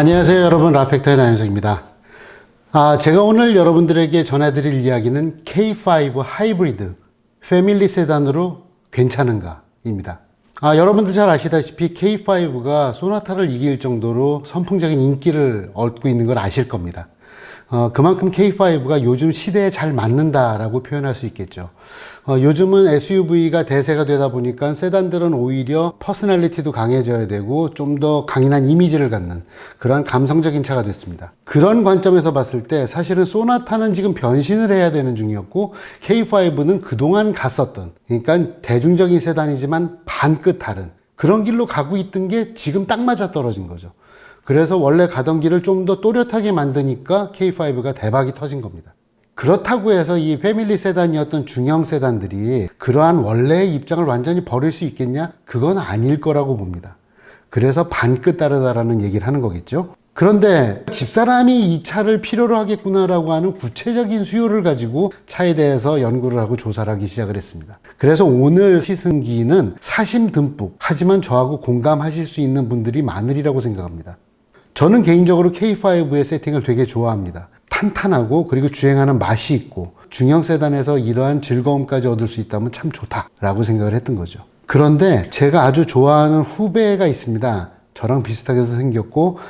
안녕하세요 여러분, 라펙터의 나윤석입니다. 제가 오늘 여러분들에게 전해드릴 이야기는 K5 하이브리드 패밀리 세단으로 괜찮은가 입니다. 여러분들 잘 아시다시피 K5가 소나타를 이길 정도로 선풍적인 인기를 얻고 있는 걸 아실 겁니다. 그만큼 K5가 요즘 시대에 잘 맞는다라고 표현할 수 있겠죠. 요즘은 SUV가 대세가 되다 보니까 세단들은 오히려 퍼스널리티도 강해져야 되고 좀 더 강인한 이미지를 갖는 그러한 감성적인 차가 됐습니다. 그런 관점에서 봤을 때 사실은 소나타는 지금 변신을 해야 되는 중이었고 K5는 그동안 갔었던, 그러니까 대중적인 세단이지만 반끝 다른 그런 길로 가고 있던 게 지금 딱 맞아 떨어진 거죠. 그래서 원래 가던 길을 좀 더 또렷하게 만드니까 K5가 대박이 터진 겁니다. 그렇다고 해서 이 패밀리 세단이었던 중형 세단들이 그러한 원래의 입장을 완전히 버릴 수 있겠냐? 그건 아닐 거라고 봅니다. 그래서 반끝 다르다라는 얘기를 하는 거겠죠. 그런데 집사람이 이 차를 필요로 하겠구나라고 하는 구체적인 수요를 가지고 차에 대해서 연구를 하고 조사를 하기 시작을 했습니다. 그래서 오늘 시승기는 사심 듬뿍, 하지만 저하고 공감하실 수 있는 분들이 많으리라고 생각합니다. 저는 개인적으로 K5의 세팅을 되게 좋아합니다. 탄탄하고 그리고 주행하는 맛이 있고 중형 세단에서 이러한 즐거움까지 얻을 수 있다면 참 좋다라고 생각을 했던 거죠. 그런데 제가 아주 좋아하는 후배가 있습니다. 저랑 비슷하게 생겼고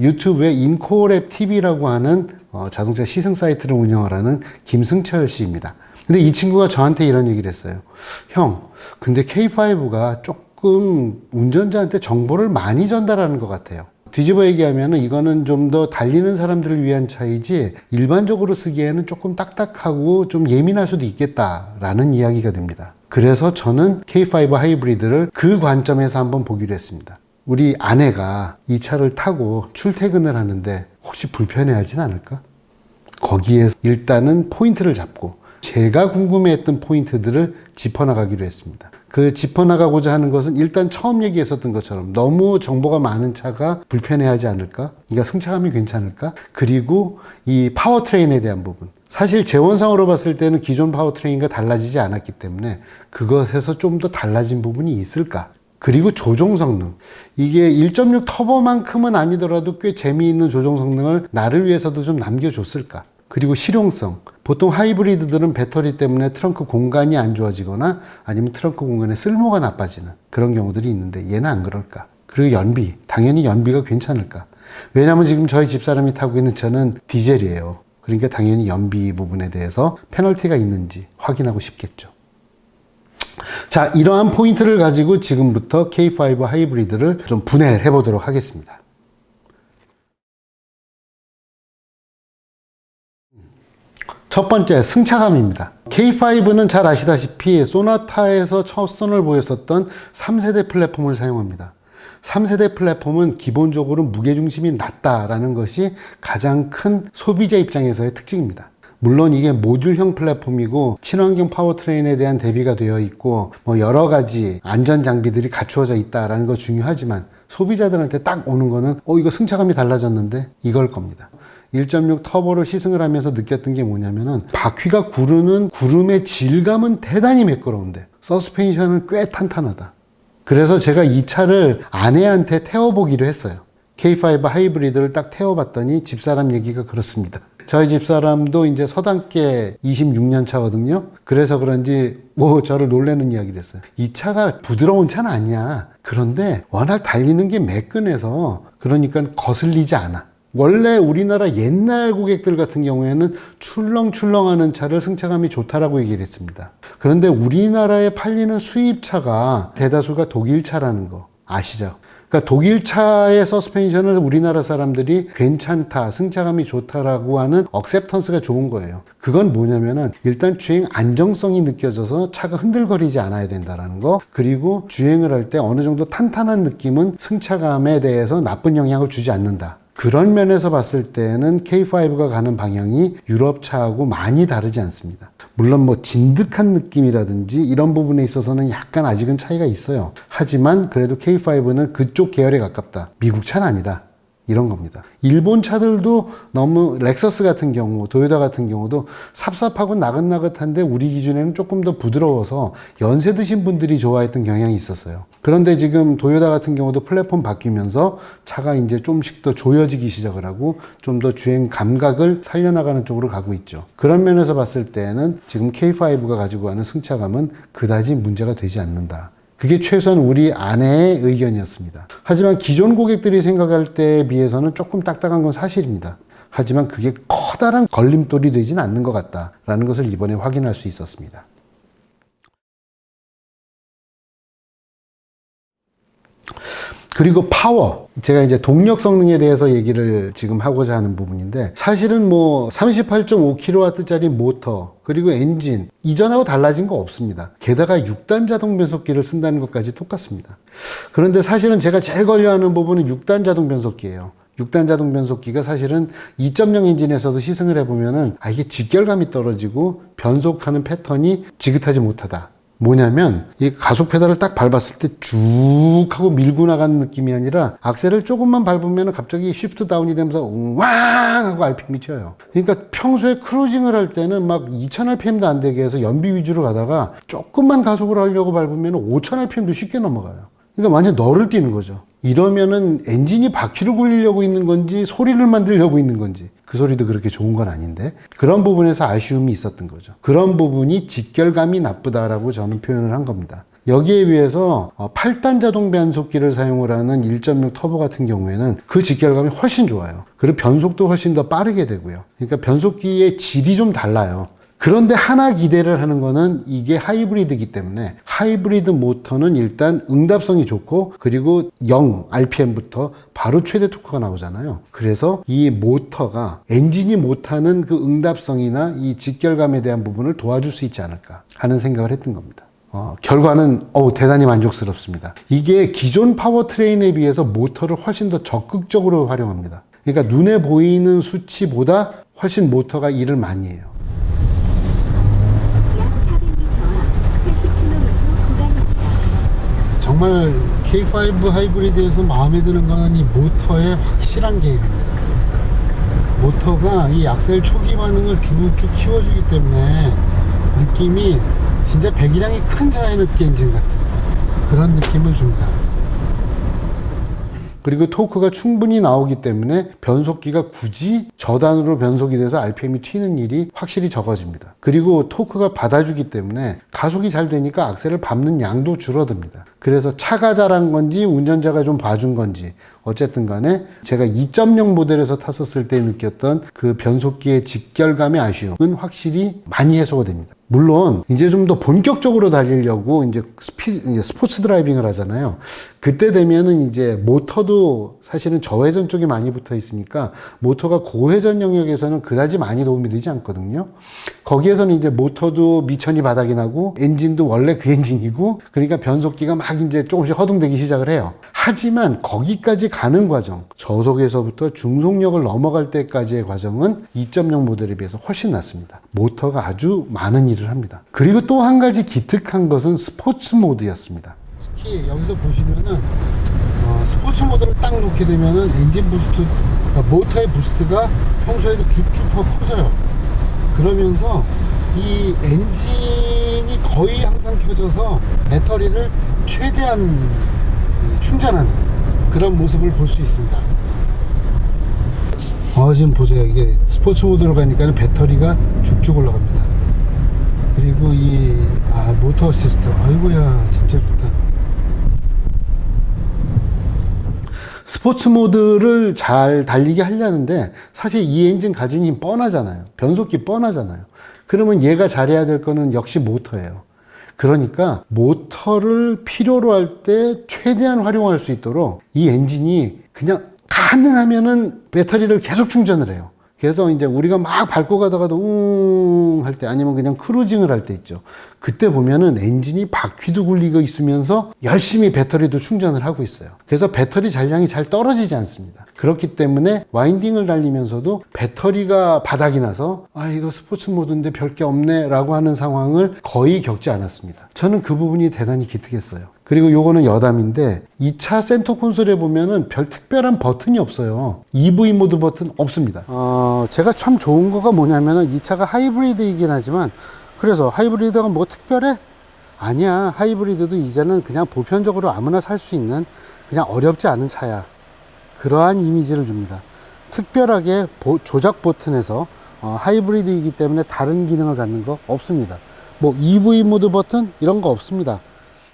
유튜브에 인코랩 TV라고 하는 자동차 시승 사이트를 운영을 하는 김승철 씨입니다. 근데 이 친구가 저한테 이런 얘기를 했어요. 형, 근데 K5가 조금 운전자한테 정보를 많이 전달하는 것 같아요. 뒤집어 얘기하면 이거는 좀 더 달리는 사람들을 위한 차이지 일반적으로 쓰기에는 조금 딱딱하고 좀 예민할 수도 있겠다라는 이야기가 됩니다. 그래서 저는 K5 하이브리드를 그 관점에서 한번 보기로 했습니다. 우리 아내가 이 차를 타고 출퇴근을 하는데 혹시 불편해하진 않을까? 거기에 일단은 포인트를 잡고 제가 궁금해했던 포인트들을 짚어나가기로 했습니다. 그 짚어나가고자 하는 것은 일단 처음 얘기했었던 것처럼 너무 정보가 많은 차가 불편해하지 않을까? 그러니까 승차감이 괜찮을까? 그리고 이 파워트레인에 대한 부분. 사실 재원상으로 봤을 때는 기존 파워트레인과 달라지지 않았기 때문에 그것에서 좀 더 달라진 부분이 있을까? 그리고 조종 성능. 이게 1.6 터보만큼은 아니더라도 꽤 재미있는 조종 성능을 나를 위해서도 좀 남겨줬을까? 그리고 실용성. 보통 하이브리드들은 배터리 때문에 트렁크 공간이 안 좋아지거나 아니면 트렁크 공간의 쓸모가 나빠지는 그런 경우들이 있는데 얘는 안 그럴까? 그리고 연비. 당연히 연비가 괜찮을까? 왜냐하면 지금 저희 집사람이 타고 있는 차는 디젤이에요. 그러니까 당연히 연비 부분에 대해서 페널티가 있는지 확인하고 싶겠죠. 자, 이러한 포인트를 가지고 지금부터 K5 하이브리드를 좀 분해를 해보도록 하겠습니다. 첫 번째, 승차감입니다. K5는 잘 아시다시피 소나타에서 첫 선을 보였었던 3세대 플랫폼을 사용합니다. 3세대 플랫폼은 기본적으로 무게중심이 낮다라는 것이 가장 큰 소비자 입장에서의 특징입니다. 물론 이게 모듈형 플랫폼이고 친환경 파워트레인에 대한 대비가 되어 있고 여러 가지 안전 장비들이 갖추어져 있다라는 거 중요하지만 소비자들한테 딱 오는 거는 이거 승차감이 달라졌는데 이걸 겁니다. 1.6 터보로 시승을 하면서 느꼈던 게 뭐냐면은 바퀴가 구르는 구름의 질감은 대단히 매끄러운데 서스펜션은 꽤 탄탄하다. 그래서 제가 이 차를 아내한테 태워보기로 했어요. K5 하이브리드를 딱 태워봤더니 집사람 얘기가 그렇습니다. 저희 집사람도 이제 서당계 26년 차거든요. 그래서 그런지 저를 놀라는 이야기를 했어요. 이 차가 부드러운 차는 아니야. 그런데 워낙 달리는 게 매끈해서 그러니까 거슬리지 않아. 원래 우리나라 옛날 고객들 같은 경우에는 출렁출렁하는 차를 승차감이 좋다라고 얘기를 했습니다. 그런데 우리나라에 팔리는 수입차가 대다수가 독일차라는 거 아시죠? 그러니까 독일차의 서스펜션을 우리나라 사람들이 괜찮다, 승차감이 좋다라고 하는 억셉턴스가 좋은 거예요. 그건 뭐냐면은 일단 주행 안정성이 느껴져서 차가 흔들거리지 않아야 된다는 거, 그리고 주행을 할 때 어느 정도 탄탄한 느낌은 승차감에 대해서 나쁜 영향을 주지 않는다. 그런 면에서 봤을 때는 K5가 가는 방향이 유럽차하고 많이 다르지 않습니다. 물론 진득한 느낌이라든지 이런 부분에 있어서는 약간 아직은 차이가 있어요. 하지만 그래도 K5는 그쪽 계열에 가깝다. 미국 차는 아니다. 이런 겁니다. 일본 차들도 너무 렉서스 같은 경우, 도요타 같은 경우도 삽삽하고 나긋나긋한데 우리 기준에는 조금 더 부드러워서 연세 드신 분들이 좋아했던 경향이 있었어요. 그런데 지금 도요타 같은 경우도 플랫폼 바뀌면서 차가 이제 좀씩 더 조여지기 시작을 하고 좀 더 주행 감각을 살려나가는 쪽으로 가고 있죠. 그런 면에서 봤을 때는 지금 K5가 가지고 가는 승차감은 그다지 문제가 되지 않는다. 그게 최소한 우리 아내의 의견이었습니다. 하지만 기존 고객들이 생각할 때에 비해서는 조금 딱딱한 건 사실입니다. 하지만 그게 커다란 걸림돌이 되진 않는 것 같다라는 것을 이번에 확인할 수 있었습니다. 그리고 파워. 제가 이제 동력 성능에 대해서 얘기를 지금 하고자 하는 부분인데, 사실은 뭐 38.5kW짜리 모터, 그리고 엔진, 이전하고 달라진 거 없습니다. 게다가 6단 자동 변속기를 쓴다는 것까지 똑같습니다. 그런데 사실은 제가 제일 걸려하는 부분은 6단 자동 변속기예요. 6단 자동 변속기가 사실은 2.0 엔진에서도 시승을 해보면은 이게 직결감이 떨어지고 변속하는 패턴이 지긋하지 못하다. 뭐냐면 이 가속 페달을 딱 밟았을 때 쭉 하고 밀고 나가는 느낌이 아니라 악셀을 조금만 밟으면 갑자기 쉬프트 다운이 되면서 왕 하고 RPM이 튀어요. 그러니까 평소에 크루징을 할 때는 막 2000rpm도 안 되게 해서 연비 위주로 가다가 조금만 가속을 하려고 밟으면 5000rpm도 쉽게 넘어가요. 그러니까 완전 너를 뛰는 거죠. 이러면은 엔진이 바퀴를 굴리려고 있는 건지 소리를 만들려고 있는 건지, 그 소리도 그렇게 좋은 건 아닌데 그런 부분에서 아쉬움이 있었던 거죠. 그런 부분이 직결감이 나쁘다라고 저는 표현을 한 겁니다. 여기에 비해서 8단 자동 변속기를 사용을 하는 1.6 터보 같은 경우에는 그 직결감이 훨씬 좋아요. 그리고 변속도 훨씬 더 빠르게 되고요. 그러니까 변속기의 질이 좀 달라요. 그런데 하나 기대를 하는 거는 이게 하이브리드이기 때문에 하이브리드 모터는 일단 응답성이 좋고, 그리고 0 RPM부터 바로 최대 토크가 나오잖아요. 그래서 이 모터가 엔진이 못하는 그 응답성이나 이 직결감에 대한 부분을 도와줄 수 있지 않을까 하는 생각을 했던 겁니다. 결과는 대단히 만족스럽습니다. 이게 기존 파워트레인에 비해서 모터를 훨씬 더 적극적으로 활용합니다. 그러니까 눈에 보이는 수치보다 훨씬 모터가 일을 많이 해요. 정말 K5 하이브리드에서 마음에 드는 거는 이 모터의 확실한 개입입니다. 모터가 이 악셀 초기 반응을 쭉쭉 키워주기 때문에 느낌이 진짜 배기량이 큰 자연흡기 엔진 같은 그런 느낌을 줍니다. 그리고 토크가 충분히 나오기 때문에 변속기가 굳이 저단으로 변속이 돼서 RPM이 튀는 일이 확실히 적어집니다. 그리고 토크가 받아주기 때문에 가속이 잘 되니까 악셀을 밟는 양도 줄어듭니다. 그래서 차가 잘한 건지 운전자가 좀 봐준 건지 어쨌든 간에 제가 2.0 모델에서 탔었을 때 느꼈던 그 변속기의 직결감의 아쉬움은 확실히 많이 해소가 됩니다. 물론 이제 좀 더 본격적으로 달리려고 이제 스포츠 드라이빙을 하잖아요. 그때 되면은 이제 모터도 사실은 저회전 쪽에 많이 붙어 있으니까 모터가 고회전 영역에서는 그다지 많이 도움이 되지 않거든요. 거기에서는 이제 모터도 미천이 바닥이 나고 엔진도 원래 그 엔진이고, 그러니까 변속기가 막 이제 조금씩 허둥대기 시작을 해요. 하지만 거기까지 가는 과정, 저속에서부터 중속력을 넘어갈 때까지의 과정은 2.0 모델에 비해서 훨씬 낫습니다. 모터가 아주 많은 일을 합니다. 그리고 또 한 가지 기특한 것은 스포츠 모드였습니다. 특히 여기서 보시면은 스포츠 모드를 딱 놓게 되면은 엔진 부스트, 그러니까 모터의 부스트가 평소에도 쭉쭉 커져요. 그러면서 이 엔진이 거의 항상 켜져서 배터리를 최대한 충전하는 그런 모습을 볼 수 있습니다. 지금 보세요. 이게 스포츠 모드로 가니까 배터리가 쭉쭉 올라갑니다. 그리고 모터 어시스트, 아이고야 진짜 좋다. 스포츠 모드를 잘 달리게 하려는데 사실 이 엔진 가진 힘 뻔하잖아요. 변속기 뻔하잖아요. 그러면 얘가 잘해야 될 거는 역시 모터예요. 그러니까 모터를 필요로 할 때 최대한 활용할 수 있도록 이 엔진이 그냥 가능하면은 배터리를 계속 충전을 해요. 그래서 이제 우리가 막 밟고 가다가도 할 때, 아니면 그냥 크루징을 할 때 있죠. 그때 보면은 엔진이 바퀴도 굴리고 있으면서 열심히 배터리도 충전을 하고 있어요. 그래서 배터리 잔량이 잘 떨어지지 않습니다. 그렇기 때문에 와인딩을 달리면서도 배터리가 바닥이 나서 이거 스포츠 모드인데 별 게 없네 라고 하는 상황을 거의 겪지 않았습니다. 저는 그 부분이 대단히 기특했어요. 그리고 요거는 여담인데 이 차 센터 콘솔에 보면은 별 특별한 버튼이 없어요. EV 모드 버튼 없습니다. 제가 참 좋은 거가 뭐냐면은 이 차가 하이브리드이긴 하지만, 그래서 하이브리드가 뭐 특별해? 아니야. 하이브리드도 이제는 그냥 보편적으로 아무나 살 수 있는 그냥 어렵지 않은 차야. 그러한 이미지를 줍니다. 특별하게 조작 버튼에서 하이브리드이기 때문에 다른 기능을 갖는 거 없습니다. 뭐 EV 모드 버튼 이런 거 없습니다.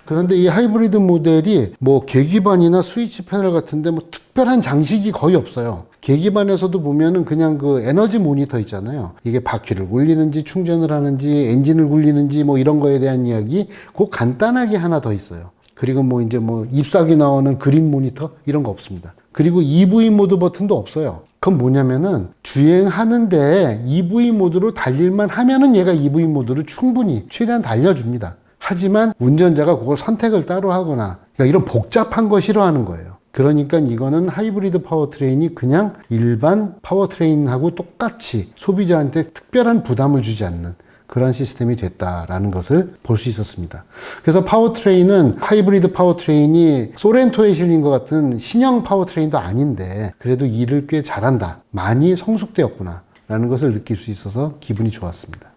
그런데 이 하이브리드 모델이 뭐 계기반이나 스위치 패널 같은데 뭐 특별한 장식이 거의 없어요. 계기반에서도 보면은 그냥 그 에너지 모니터 있잖아요. 이게 바퀴를 굴리는지 충전을 하는지 엔진을 굴리는지 뭐 이런 거에 대한 이야기 그 간단하게 하나 더 있어요. 그리고 뭐 이제 뭐 잎사귀 나오는 그림 모니터 이런 거 없습니다. 그리고 EV 모드 버튼도 없어요. 그건 뭐냐면은 주행하는데 EV 모드로 달릴만 하면은 얘가 EV 모드로 충분히 최대한 달려줍니다. 하지만 운전자가 그걸 선택을 따로 하거나, 그러니까 이런 복잡한 거 싫어하는 거예요. 그러니까 이거는 하이브리드 파워트레인이 그냥 일반 파워트레인하고 똑같이 소비자한테 특별한 부담을 주지 않는 그런 시스템이 됐다라는 것을 볼 수 있었습니다. 그래서 파워트레인은 하이브리드 파워트레인이 소렌토에 실린 것 같은 신형 파워트레인도 아닌데 그래도 일을 꽤 잘한다, 많이 성숙되었구나 라는 것을 느낄 수 있어서 기분이 좋았습니다.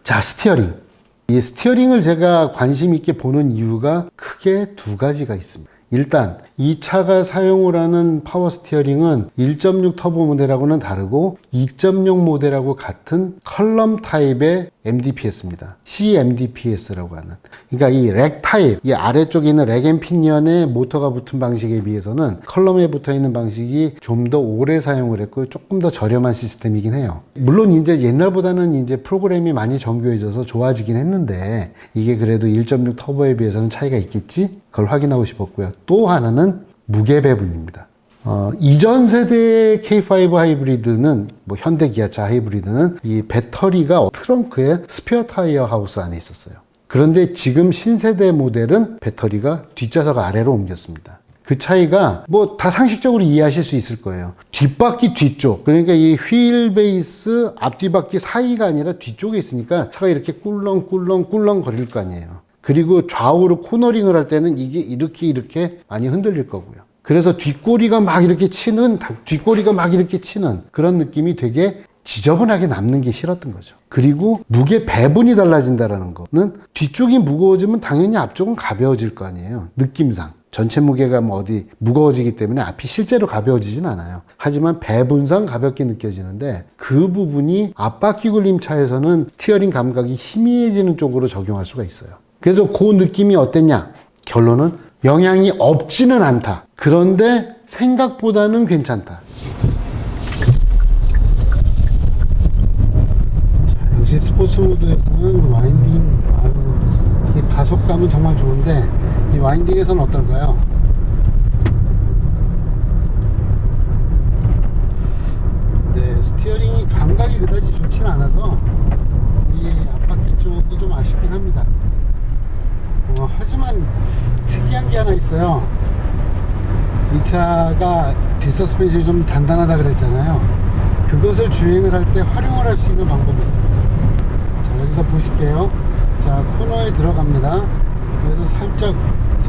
자, 스티어링. 이 스티어링을 제가 관심 있게 보는 이유가 크게 두 가지가 있습니다. 일단 이 차가 사용을 하는 파워 스티어링은 1.6 터보 모델하고는 다르고 2.0 모델하고 같은 컬럼 타입의 MDPS입니다. CMDPS라고 하는. 그러니까 이 렉 타입, 이 아래쪽에 있는 렉 앤 피니언에 모터가 붙은 방식에 비해서는 컬럼에 붙어 있는 방식이 좀 더 오래 사용을 했고 조금 더 저렴한 시스템이긴 해요. 물론 이제 옛날보다는 이제 프로그램이 많이 정교해져서 좋아지긴 했는데 이게 그래도 1.6 터보에 비해서는 차이가 있겠지? 그걸 확인하고 싶었고요. 또 하나는 무게 배분입니다. 이전 세대의 K5 하이브리드는 뭐 현대 기아차 하이브리드는 이 배터리가 트렁크에 스페어 타이어 하우스 안에 있었어요. 그런데 지금 신세대 모델은 배터리가 뒷좌석 아래로 옮겼습니다. 그 차이가 뭐 다 상식적으로 이해하실 수 있을 거예요. 뒷바퀴 뒤쪽, 그러니까 이 휠 베이스 앞뒤바퀴 사이가 아니라 뒤쪽에 있으니까 차가 이렇게 꿀렁꿀렁 거릴 거 아니에요. 그리고 좌우로 코너링을 할 때는 이게 이렇게 많이 흔들릴 거고요. 그래서 뒷꼬리가 막 이렇게 치는 그런 느낌이 되게 지저분하게 남는 게 싫었던 거죠. 그리고 무게 배분이 달라진다는 거는 뒤쪽이 무거워지면 당연히 앞쪽은 가벼워질 거 아니에요. 느낌상. 전체 무게가 뭐 어디 무거워지기 때문에 앞이 실제로 가벼워지진 않아요. 하지만 배분상 가볍게 느껴지는데 그 부분이 앞바퀴 굴림 차에서는 스티어링 감각이 희미해지는 쪽으로 적용할 수가 있어요. 그래서 그 느낌이 어땠냐? 결론은 영향이 없지는 않다. 그런데 생각보다는 괜찮다. 자, 역시 스포츠 모드에서는 와인딩, 이 가속감은 정말 좋은데 이 와인딩에서는 어떨까요? 네, 스티어링이 감각이 그다지 좋진 않아서 이 앞바퀴 쪽이 좀 아쉽긴 합니다. 하지만 특이한 게 하나 있어요. 이 차가 뒷서스펜션이 좀 단단하다 그랬잖아요. 그것을 주행을 할 때 활용을 할 수 있는 방법이 있습니다. 자, 여기서 보실게요. 자, 코너에 들어갑니다. 그래서 살짝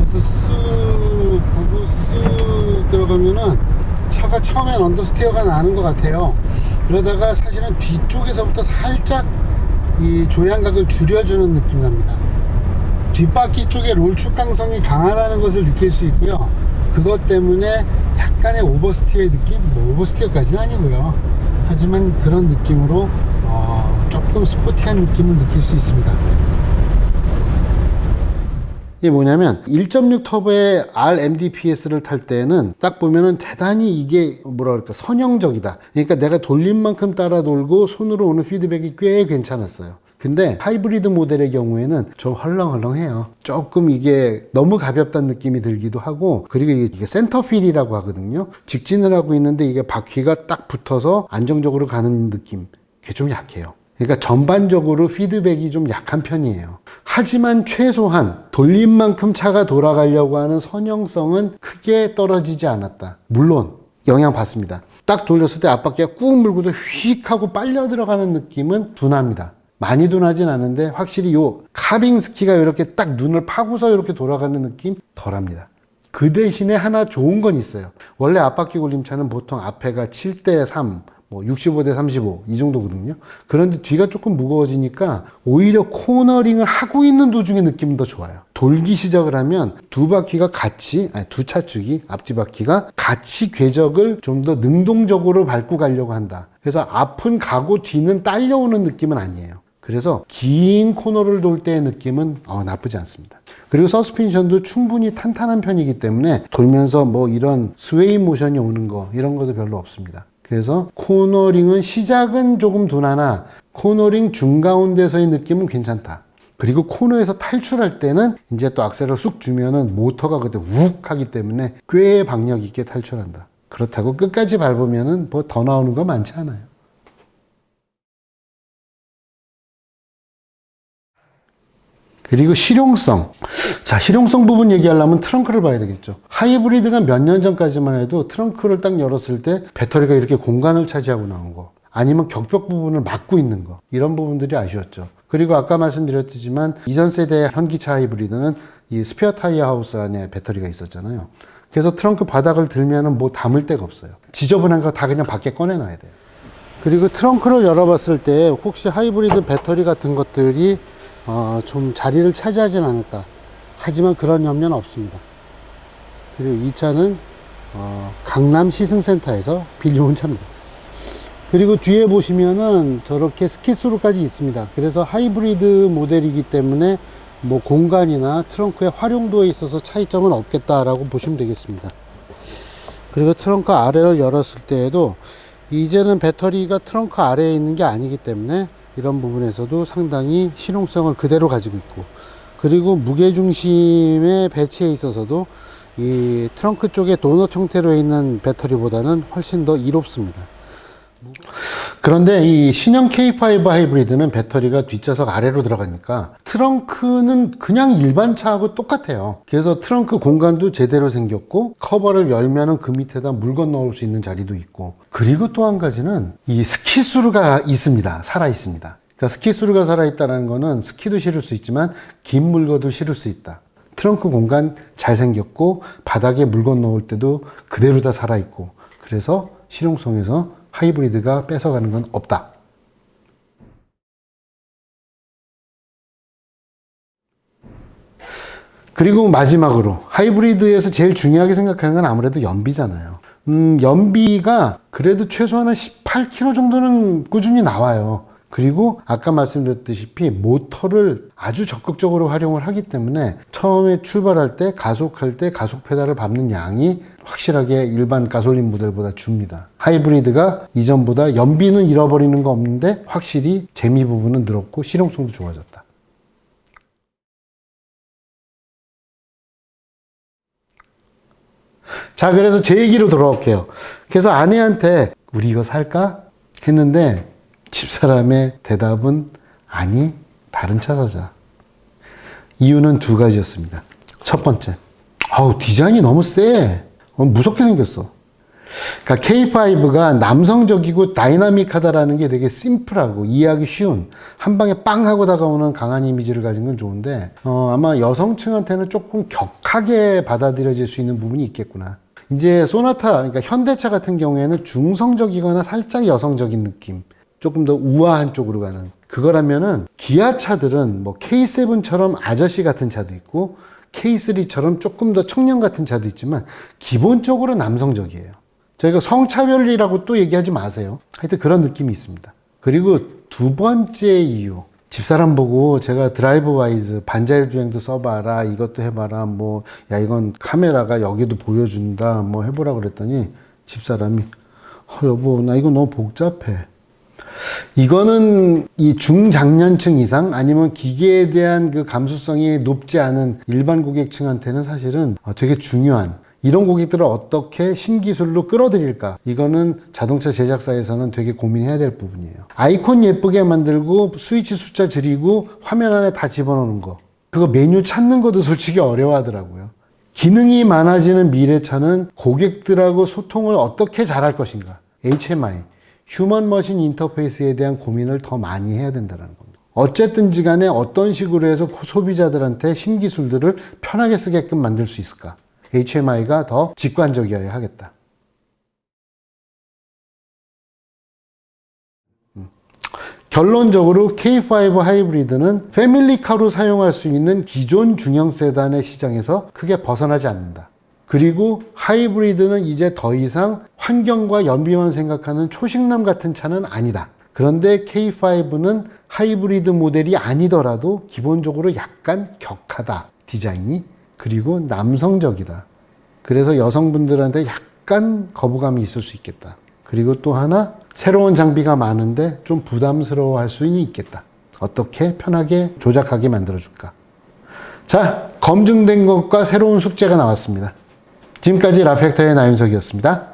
쓱 하고 쓱 들어가면은 차가 처음엔 언더스티어가 나는 것 같아요. 그러다가 사실은 뒤쪽에서부터 살짝 이 조향각을 줄여주는 느낌이 납니다. 뒷바퀴 쪽에 롤 축강성이 강하다는 것을 느낄 수 있고요. 그것 때문에 약간의 오버스티어의 느낌? 뭐 오버스티어까지는 아니고요. 하지만 그런 느낌으로 조금 스포티한 느낌을 느낄 수 있습니다. 이게 뭐냐면 1.6 터보의 RMDPS를 탈 때는 딱 보면은 대단히 이게 뭐라 그럴까 선형적이다. 그러니까 내가 돌린 만큼 따라 돌고 손으로 오는 피드백이 꽤 괜찮았어요. 근데 하이브리드 모델의 경우에는 좀 헐렁헐렁해요. 조금 이게 너무 가볍다는 느낌이 들기도 하고, 그리고 이게 센터필이라고 하거든요. 직진을 하고 있는데 이게 바퀴가 딱 붙어서 안정적으로 가는 느낌, 그게 좀 약해요. 그러니까 전반적으로 피드백이 좀 약한 편이에요. 하지만 최소한 돌림만큼 차가 돌아가려고 하는 선형성은 크게 떨어지지 않았다. 물론 영향받습니다. 딱 돌렸을 때 앞바퀴가 꾹 물고서 휙 하고 빨려 들어가는 느낌은 둔합니다. 많이 둔하진 않은데 확실히 요 카빙 스키가 이렇게 딱 눈을 파고서 이렇게 돌아가는 느낌 덜합니다. 그 대신에 하나 좋은 건 있어요. 원래 앞바퀴 굴림차는 보통 앞에가 7대 3, 뭐 65대 35 이 정도거든요. 그런데 뒤가 조금 무거워지니까 오히려 코너링을 하고 있는 도중에 느낌은 더 좋아요. 돌기 시작을 하면 두 바퀴가 같이, 두 차축이 앞뒤 바퀴가 같이 궤적을 좀 더 능동적으로 밟고 가려고 한다. 그래서 앞은 가고 뒤는 딸려오는 느낌은 아니에요. 그래서 긴 코너를 돌 때의 느낌은 나쁘지 않습니다. 그리고 서스펜션도 충분히 탄탄한 편이기 때문에 돌면서 뭐 이런 스웨이 모션이 오는 거 이런 것도 별로 없습니다. 그래서 코너링은 시작은 조금 둔하나 코너링 중가운데서의 느낌은 괜찮다. 그리고 코너에서 탈출할 때는 이제 또 악셀을 쑥 주면은 모터가 그때 욱 하기 때문에 꽤 박력 있게 탈출한다. 그렇다고 끝까지 밟으면은 뭐 더 나오는 거 많지 않아요. 그리고 실용성. 자, 실용성 부분 얘기하려면 트렁크를 봐야 되겠죠. 하이브리드가 몇 년 전까지만 해도 트렁크를 딱 열었을 때 배터리가 이렇게 공간을 차지하고 나온 거, 아니면 격벽 부분을 막고 있는 거, 이런 부분들이 아쉬웠죠. 그리고 아까 말씀드렸지만 이전 세대 현기차 하이브리드는 이 스페어 타이어 하우스 안에 배터리가 있었잖아요. 그래서 트렁크 바닥을 들면은 뭐 담을 데가 없어요. 지저분한 거 다 그냥 밖에 꺼내놔야 돼요. 그리고 트렁크를 열어봤을 때 혹시 하이브리드 배터리 같은 것들이 좀 자리를 차지하진 않을까. 하지만 그런 염려는 없습니다. 그리고 이 차는 강남 시승센터에서 빌려온 차입니다. 그리고 뒤에 보시면은 저렇게 스키스루까지 있습니다. 그래서 하이브리드 모델이기 때문에 뭐 공간이나 트렁크의 활용도에 있어서 차이점은 없겠다라고 보시면 되겠습니다. 그리고 트렁크 아래를 열었을 때에도 이제는 배터리가 트렁크 아래에 있는 게 아니기 때문에 이런 부분에서도 상당히 실용성을 그대로 가지고 있고, 그리고 무게중심의 배치에 있어서도 이 트렁크 쪽에 도넛 형태로 있는 배터리보다는 훨씬 더 이롭습니다. 그런데 이 신형 K5 하이브리드는 배터리가 뒷좌석 아래로 들어가니까 트렁크는 그냥 일반 차하고 똑같아요. 그래서 트렁크 공간도 제대로 생겼고, 커버를 열면은 그 밑에다 물건 넣을 수 있는 자리도 있고, 그리고 또 한 가지는 이 스키스루가 있습니다. 살아 있습니다. 그러니까 스키스루가 살아 있다는 거는 스키도 실을 수 있지만 긴 물건도 실을 수 있다. 트렁크 공간 잘 생겼고 바닥에 물건 넣을 때도 그대로 다 살아 있고, 그래서 실용성에서 하이브리드가 뺏어가는 건 없다. 그리고 마지막으로 하이브리드에서 제일 중요하게 생각하는 건 아무래도 연비잖아요. 연비가 그래도 최소한 18km 정도는 꾸준히 나와요. 그리고 아까 말씀드렸다시피 모터를 아주 적극적으로 활용을 하기 때문에 처음에 출발할 때 가속할 때 가속 페달을 밟는 양이 확실하게 일반 가솔린 모델보다 줍니다. 하이브리드가 이전보다 연비는 잃어버리는 거 없는데 확실히 재미 부분은 늘었고 실용성도 좋아졌다. 자, 그래서 제 얘기로 돌아올게요. 그래서 아내한테 우리 이거 살까? 했는데 집사람의 대답은 아니, 다른 차 사자. 이유는 두 가지였습니다. 첫 번째, 디자인이 너무 세. 무섭게 생겼어. 그러니까 K5가 남성적이고 다이나믹하다라는 게 되게 심플하고 이해하기 쉬운, 한 방에 빵 하고 다가오는 강한 이미지를 가진 건 좋은데 아마 여성층한테는 조금 격하게 받아들여질 수 있는 부분이 있겠구나. 이제 소나타, 그러니까 현대차 같은 경우에는 중성적이거나 살짝 여성적인 느낌, 조금 더 우아한 쪽으로 가는, 그거라면은 기아차들은 뭐 K7처럼 아저씨 같은 차도 있고 K3처럼 조금 더 청년 같은 차도 있지만 기본적으로 남성적이에요. 저희가 성차별이라고 또 얘기하지 마세요. 하여튼 그런 느낌이 있습니다. 그리고 두 번째 이유, 집사람 보고 제가 드라이브 와이즈 반자율 주행도 써봐라, 이것도 해봐라, 뭐 야 이건 카메라가 여기도 보여준다, 뭐 해보라 그랬더니 집사람이 여보 나 이거 너무 복잡해. 이거는 이 중장년층 이상 아니면 기계에 대한 그 감수성이 높지 않은 일반 고객층한테는 사실은 되게 중요한, 이런 고객들을 어떻게 신기술로 끌어들일까? 이거는 자동차 제작사에서는 되게 고민해야 될 부분이에요. 아이콘 예쁘게 만들고 스위치 숫자 줄이고 화면 안에 다 집어넣는 거. 그거 메뉴 찾는 것도 솔직히 어려워하더라고요. 기능이 많아지는 미래차는 고객들하고 소통을 어떻게 잘할 것인가? HMI, 휴먼 머신 인터페이스에 대한 고민을 더 많이 해야 된다는 겁니다. 어쨌든지 간에 어떤 식으로 해서 소비자들한테 신기술들을 편하게 쓰게끔 만들 수 있을까? HMI가 더 직관적이어야 하겠다. 결론적으로 K5 하이브리드는 패밀리카로 사용할 수 있는 기존 중형 세단의 시장에서 크게 벗어나지 않는다. 그리고 하이브리드는 이제 더 이상 환경과 연비만 생각하는 초식남 같은 차는 아니다. 그런데 K5는 하이브리드 모델이 아니더라도 기본적으로 약간 격하다. 디자인이. 그리고 남성적이다. 그래서 여성분들한테 약간 거부감이 있을 수 있겠다. 그리고 또 하나, 새로운 장비가 많은데 좀 부담스러워 할 수는 있겠다. 어떻게 편하게 조작하게 만들어줄까? 자, 검증된 것과 새로운 숙제가 나왔습니다. 지금까지 라펙터의 나윤석이었습니다.